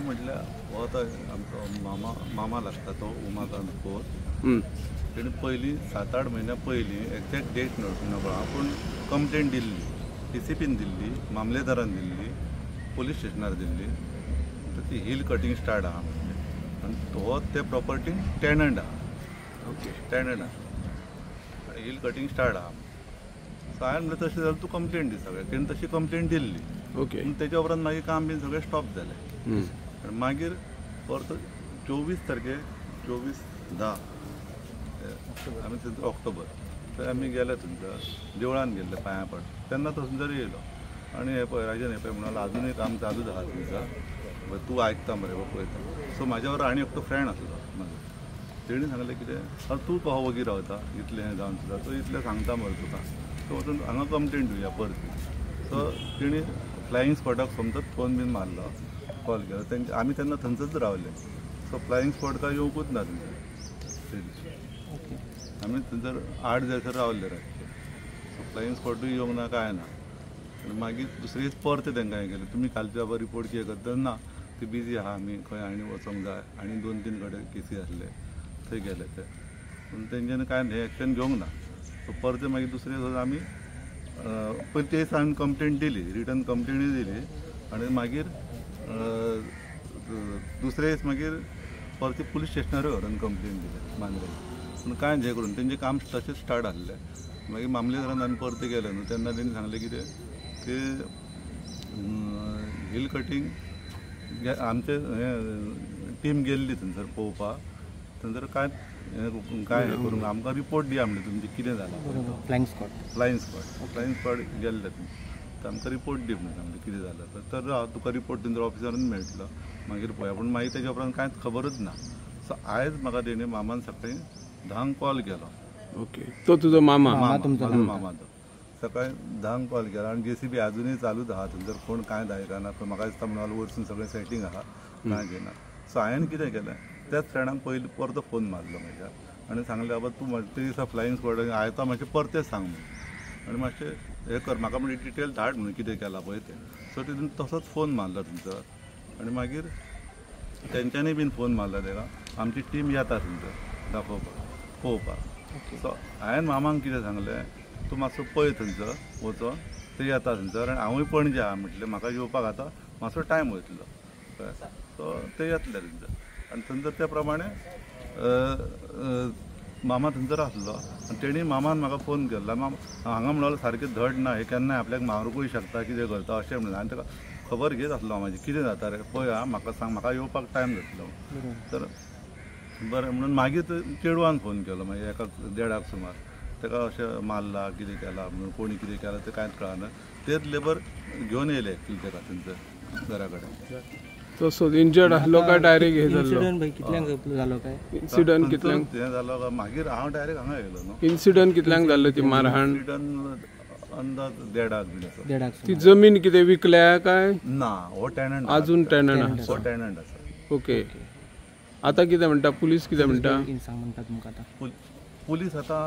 म्हटल्यार हो आतां आमचो मामा लागता तो उमाकांत खोत. तेणी पयलीं 7-8 म्हयन्या पयलीं एक्झॅक्ट डेट नकळो पूण कंप्लेंट दिल्ली, ACPन दिल्ली, मामलेदारान दिल्ली, पोलीस स्टेशनार दिल्ली. ती हिल कटींग स्टार्ट आहा म्हणजे आनी तो ते प्रॉपर्टीन टॅनंट आहा. ओके, टॅनंट आहा, हिल कटींग स्टार्ट आहा. सो हांवें म्हणलें तशें जाल्यार तूं कंप्लेंट दी सगळ्याक. तेणी तशी कंप्लेंट दिल्ली. ओके, तेच्या उपरांत मागीर काम बीन सगळें स्टॉप जालें. आनी मागीर परत 24 तारखेक 24/10 आमी थंयसर ऑक्टोबर थंय आमी गेले, थंयसर देवळान गेल्ले पांया पड. तेन्ना तो थंयसर येयलो आनी हे पळय राजन हे पळय म्हणून अजुनूय काम चालूच आहा थंयसर, तूं आयकता मरे पळयता. सो म्हाज्या बरोबर आनी एकटो फ्रेंड आसलो म्हाजो. तेणी सांगलें कितें तूं कहो वगी रावता इतलें हें जावन सुद्दां, तो इतलें सांगता मरे तुका, सो वचून हांगा कंप्लेंट दिवया परत. सो तेणी फ्लायींग स्क्वॉडाक समजत फोन बीन मारलो, कॉल केलो. तेंचे आमी तेन्ना थंयसरच रावले. सो फ्लायींग स्क्वॉड काय येवंकूच ना थंयसर. आमी थंयसर 8 दिसा रावले रातचे. सो फ्लायींग स्क्वॉडूय येवंक ना काय ना. आनी मागीर दुसरे दीस परते तेंकां हें केलें, तुमी कालच्या बाबा रिपोर्ट कितें करता? ना, ती बिजी आहा, आमी खंय आनी वचोंक जाय, आनी 2-3 कडेन केसी आसले, थंय गेले ते. पूण तेंच्यांनी कांय हें एक्शन घेवंक ना. सो परते मागीर दुसरे दीस आमी पयलीं ते दिसा हांवें कंप्लेंट दिली, रिटर्न कंप्लेंटूय दिली. आनी मागीर दुसरे दीस मागीर परते पुलीस स्टेशनारूय व्हरून कंप्लेंट दिली मांद्रे. पूण कांय हें करून तेंचें काम तशेंच स्टार्ट आसलें. मागीर मामलेदारान आमी परते गेले न्हू, तेन्ना तेणी सांगलें कितें की हिल कटींग आमचे हें टीम गेल्ली थंयसर पळोवपाक. थंयसर कांय हें करूंक आमकां रिपोर्ट दिया म्हणलें तुमचें कितें जालां. फ्लायींग स्क्वॉड गेल्ले थंय, आमकां रिपोर्ट दी म्हणून सांगलें कितें जालां. तर तुका रिपोर्ट थंयसर ऑफिसरान मेळटलो, मागीर पळया. पूण मागीर तेच्या उपरांत कांयच खबरच ना. सो आयज म्हाका तेणी मामान सकाळीं 10 कॉल केलो. ओके, तो तुझो मामा? म्हाजो मामा तो. सकाळीं 10 कॉल केलो आनी JCB अजुनूय चालूच आहा थंयसर. कोण कांय दायकना. म्हाका दिसता म्हणून वरसून सगळें सेटींग आहा, कांय घेना. सो हांवें कितें केलें, त्याच फ्रेंडाक पयलीं परतो फोन मारलो म्हाज्या आनी सांगलें बाबा तूं ते दिसा फ्लायींग स्क्वॉडाक आयता मातशें परतें सांग म्हणून. आनी मातशें हें कर म्हाका म्हणजे डिटेल धाड म्हणून कितें केलां पळय तें. सो तितून तसोच फोन मारलो थंयसर. आनी मागीर तेंच्यांनी बीन फोन मारलो तेका, आमची टीम येता थंयसर दाखोवपाक पळोवपाक. सो हांवें मामांक कितें सांगलें, तूं मातसो पळय थंयसर वचोन, ते येता थंयसर. आनी हांवूय पणजे आहा म्हटलें, म्हाका येवपाक आतां मातसो टायम वयतलो कळ्ळें. सो ते येतले थंयसर. आनी थंयसर त्या प्रमाणे मामा थंयसर आसलो. आनी तेणी मामान म्हाका फोन केल्लो. हांगा म्हणलो सारकें धड ना, हे केन्नाय आपल्याक मारूंकूय शकता, कितें करता अशें म्हणून. आनी ताका खबर घेत आसलो म्हाजी कितें जाता रे पळय आं, म्हाका सांग, म्हाका येवपाक टायम जातलो. तर बरें म्हणून मागीर चेडवान फोन केलो मागीर 1:30 सुमार. ताका अशें मारला, कितें केलां म्हणून, कोणी कितें केलां तें कांयच कळना. तेच लेबर घेवन येयले एक्चुअली ताका थंयसर घरा कडेन. तसो इंजर्ड आसलो काय डायरेक्ट हे जाल्लो? कितल्यांक जालो काय इन्सिडंट? कितल्यांक हें जालो काय मागीर हांव डायरेक्ट हांगा येयलो न्हू. इन्सिडंट कितल्यांक जाल्लो ती मारहाण? इन्सिडंट अंदाज 1:30 बीन आसा. ती जमीन कितें विकल्या काय? ना, हो टॅनंट अजून टॅनंट आसा. हो टॅनंट आसा. ओके, आतां कितें म्हणटा पुलीस? कितें म्हणटा पुलीस? आतां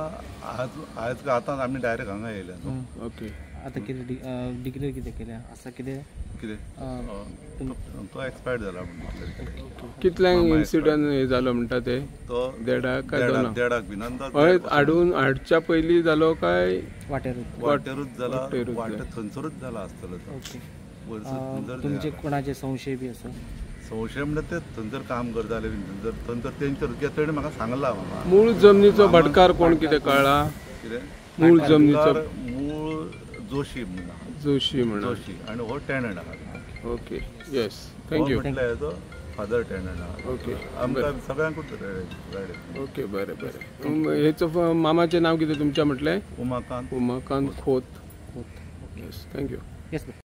आतां आमी डायरेक्ट हांगा येयले न्हू. ओके, आतां कितें डिक्लेअर कितें केल्या आसा? कितें तो एक्सपायर्ड जाला म्हणून. कितल्यांक इन्सिडंट हे जालो म्हणटा ते? तो 1:30 काय 1:30 बीन अंदाज. हय, हाडच्या पयलीं जालो काय वाटेरूच जाला? वाटे थंयसरूच जाला आसतलो तो. तुमचे कोणाचे संशय बी आसा? संशय म्हणजे ते थंयसर काम करताले बीन थंयसर तेंचेर. तेणी म्हाका सांगला बाबा मूळ जमनीचो भाटकार कोण कितें कळ्ळा? कितें मूळ जमनीचो? मूळ जोशी म्हणून. जोशी म्हणून. जोशी. आनी हो टॅनंट आहा. Okay, yes, thank you. म्हटल्यार हेजो फादर टॅनंट आहा. ओके, आमकां सगळ्यांकूच रेडी. ओके, बरें बरें. हेचो मामाचें नांव कितें तुमच्या म्हटलें? Umakant Khot. Yes, thank you. Yes.